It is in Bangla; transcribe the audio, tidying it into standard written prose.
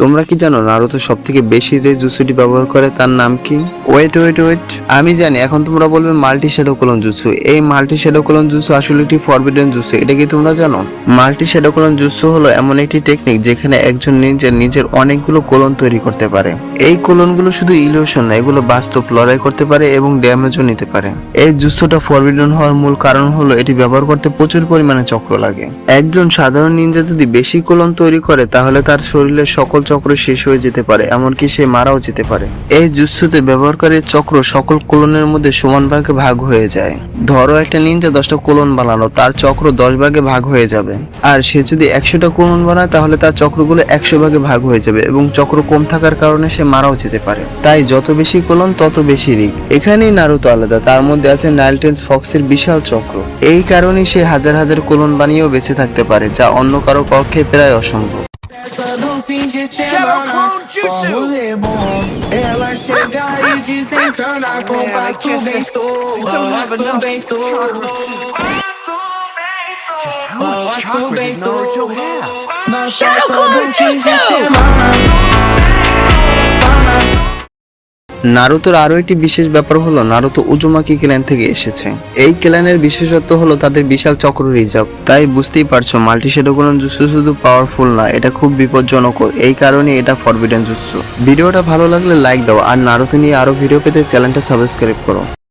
তোমরা কি জানো নারুতো সবথেকে বেশি যে জুসুটি ব্যবহার করে তার নাম কি? ওয়েট, আমি জানি এখন তোমরা বলবে মাল্টি শ্যাডো ক্লোন জুসু। এই মাল্টি শ্যাডো ক্লোন জুসু আসলে একটি ফরবিডেন জুসু। এটা কি তোমরা জানো? মাল্টি শ্যাডো ক্লোন জুসু হলো এমন একটি টেকনিক যেখানে একজন নিজের অনেকগুলো ক্লোন তৈরি করতে পারে। এই ক্লোনগুলো শুধু ইলিউশন না, এগুলো বাস্তব লড়াই করতে পারে এবং ড্যামেজও নিতে পারে। এই জুসুটা ফরবিডেন হওয়ার মূল কারণ হলো এটি ব্যবহার করতে প্রচুর পরিমাণে চক্র লাগে। একজন সাধারণ নিনজা যদি বেশি ক্লোন তৈরি করে তাহলে তার শরীরের সকল চক্র শেষ হয়ে যেতে পারে, এমনকি সে মারাও যেতে পারে। এই জুসুতে ব্যবহারকারীর চক্র সকল ক্লোনের মধ্যে সমান ভাগে ভাগ হয়ে যায়। ধরো একটা নিনজা 10টা ক্লোন বানানো, তার চক্র 10 ভাগে ভাগ হয়ে যাবে। আর সে যদি 100টা ক্লোন বানায় তাহলে তার চক্রগুলো 100 ভাগে ভাগ হয়ে যাবে এবং চক্র কম থাকার কারণে সে মারাও যেতে পারে। তাই যত বেশি ক্লোন তত বেশি রিস্ক। এখানেই নারুতো আলাদা, তার মধ্যে আছে নাইলটেন্স ফক্সের বিশাল চক্র। এই কারণেই সে হাজার হাজার ক্লোন বানিয়েও বেঁচে থাকতে পারে, যা অন্য কারো পক্ষে প্রায় অসম্ভব। Todo fim de semana, rolê bom. Ela chega e desencana com passo bem solto, passo bem solto. Just how much chakra does Naruto have? Shadow Clone Jutsu! নারুতোর আরো একটি বিশেষ ব্যাপার হলো নারুতো উজুমাকি ক্ল্যান থেকে এসেছে। এই ক্ল্যানের বিশেষত্ব হলো তাদের বিশাল চক্র রিজার্ভ। তাই বুঝতেই পারছো মাল্টি শ্যাডো ক্লোন জুৎসু শুধু পাওয়ারফুল না, এটা খুব বিপজ্জনক। এই কারণে এটা ফরবিডেন জুৎসু। ভিডিওটা ভালো লাগলে লাইক দাও আর নারুতো নিয়ে আরো ভিডিও পেতে চ্যানেলটা সাবস্ক্রাইব করো।